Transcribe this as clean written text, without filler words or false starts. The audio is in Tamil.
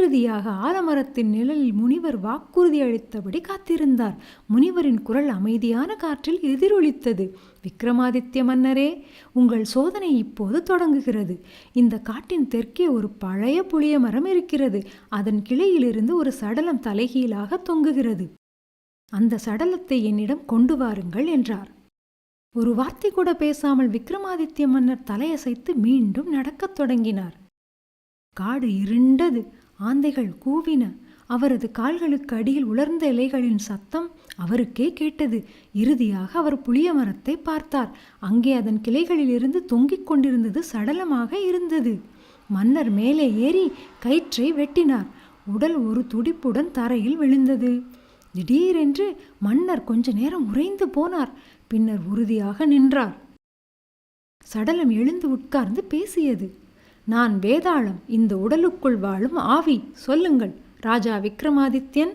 இறுதியாக ஆலமரத்தின் நிழலில் முனிவர் வாக்குறுதி அளித்தபடி காத்திருந்தார். முனிவரின் குரல் அமைதியான காற்றில் எதிரொலித்தது. விக்ரமாதித்ய மன்னரே, உங்கள் சோதனை இப்போது தொடங்குகிறது. இந்த காட்டின் தெற்கே ஒரு பழைய புளிய மரம் இருக்கிறது. அதன் கிளையிலிருந்து ஒரு சடலம் தலைகீழாக தொங்குகிறது. அந்த சடலத்தை என்னிடம் கொண்டு வாருங்கள் என்றார். ஒரு வார்த்தை கூட பேசாமல் விக்ரமாதித்ய மன்னர் தலையசைத்து மீண்டும் நடக்கத் தொடங்கினார். காடு இருண்டது. ஆந்தைகள் கூவின. அவரது கால்களுக்கு அடியில் உலர்ந்த இலைகளின் சத்தம் அவருக்கே கேட்டது. இறுதியாக அவர் புளிய மரத்தை பார்த்தார். அங்கே அதன் கிளைகளிலிருந்து தொங்கிக் கொண்டிருந்தது சடலமாக இருந்தது. மன்னர் மேலே ஏறி கயிற்றை வெட்டினார். உடல் ஒரு துடிப்புடன் தரையில் விழுந்தது. திடீரென்று மன்னர் கொஞ்ச நேரம் உறைந்து போனார். பின்னர் உறுதியாக நின்றார். சடலம் எழுந்து உட்கார்ந்து பேசியது. நான் வேதாளம், இந்த உடலுக்குள் வாழும் ஆவி. சொல்லுங்கள் ராஜா விக்ரமாதித்யன்.